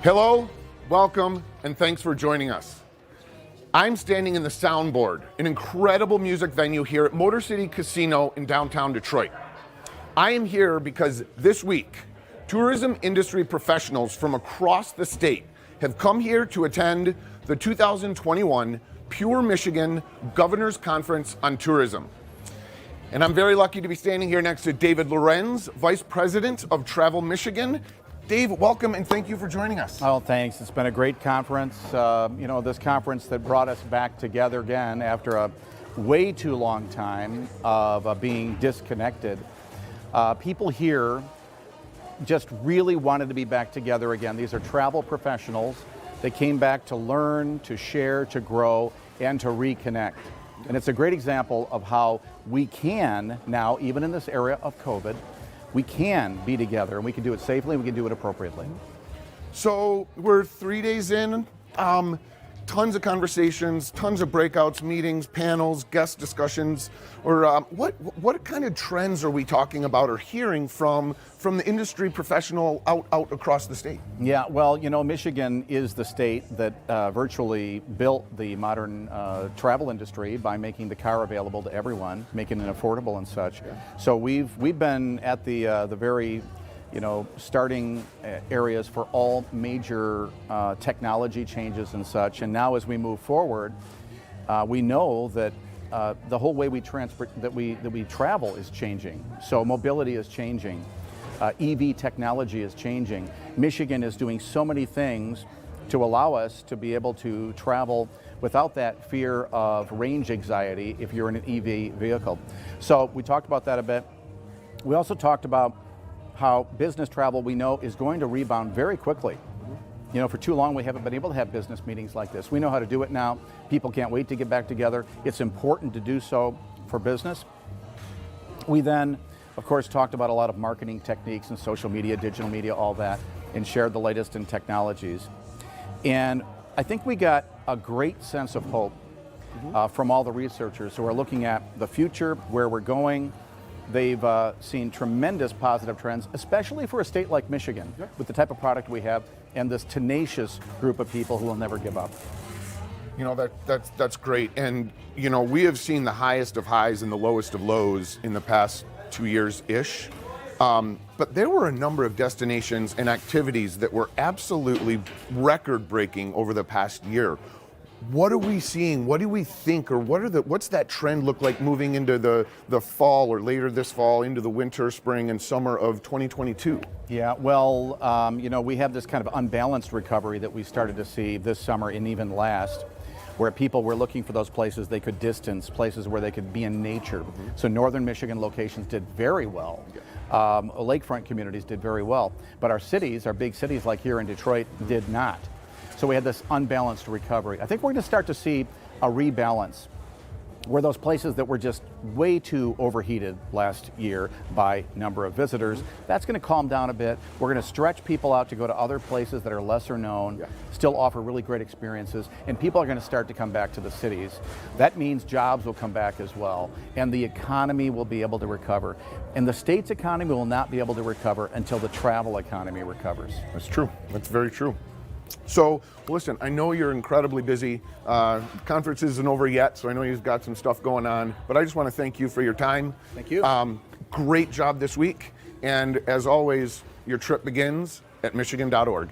Hello, welcome, and thanks for joining us. I'm standing in the Soundboard, an incredible music venue here at Motor City Casino in downtown Detroit. I am here because this week, tourism industry professionals from across the state have come here to attend the 2021 Pure Michigan Governor's Conference on Tourism. And I'm very lucky to be standing here next to David Lorenz, Vice President of Travel Michigan. Dave, welcome and thank you for joining us. Oh, thanks. It's been a great conference. This conference that brought us back together again after a way too long time of being disconnected. People here just really wanted to be back together again. These are travel professionals. They came back to learn, to share, to grow, and to reconnect. And it's a great example of how we can now, even in this era of COVID, we can be together and we can do it safely and we can do it appropriately. So we're 3 days in, tons of conversations, tons of breakouts, meetings, panels, guest discussions. Or what kind of trends are we talking about or hearing from the industry professional out across the state? Yeah, well, Michigan is the state that virtually built the modern travel industry by making the car available to everyone, making it affordable and such. Yeah. So we've been at the very starting areas for all major technology changes and such. And now as we move forward, we know that the whole way we travel is changing. So mobility is changing. EV technology is changing. Michigan is doing so many things to allow us to be able to travel without that fear of range anxiety if you're in an EV vehicle. So we talked about that a bit. We also talked about how business travel, we know, is going to rebound very quickly. For too long we haven't been able to have business meetings like this. We know how to do it now. People can't wait to get back together. It's important to do so for business. We then, of course, talked about a lot of marketing techniques and social media, digital media, all that, and shared the latest in technologies. And I think we got a great sense of hope from all the researchers who are looking at the future, where we're going. They've seen tremendous positive trends, especially for a state like Michigan, with the type of product we have and this tenacious group of people who will never give up. That's great. And we have seen the highest of highs and the lowest of lows in the past 2 years-ish. But there were a number of destinations and activities that were absolutely record-breaking over the past year. What are we seeing? What do we think, or what's that trend look like moving into the fall or later this fall into the winter, spring, and summer of 2022? Yeah, well, we have this kind of unbalanced recovery that we started to see this summer and even last, where people were looking for those places they could distance, places where they could be in nature. So northern Michigan locations did very well. Lakefront communities did very well. But our cities, our big cities like here in Detroit, did not. So we had this unbalanced recovery. I think we're going to start to see a rebalance where those places that were just way too overheated last year by number of visitors, that's going to calm down a bit. We're going to stretch people out to go to other places that are lesser known, still offer really great experiences, and people are going to start to come back to the cities. That means jobs will come back as well, and the economy will be able to recover. And the state's economy will not be able to recover until the travel economy recovers. That's true. That's very true. So, listen, I know you're incredibly busy. Conference isn't over yet, so I know you've got some stuff going on, but I just want to thank you for your time. Thank you. Great job this week. And as always, your trip begins at michigan.org.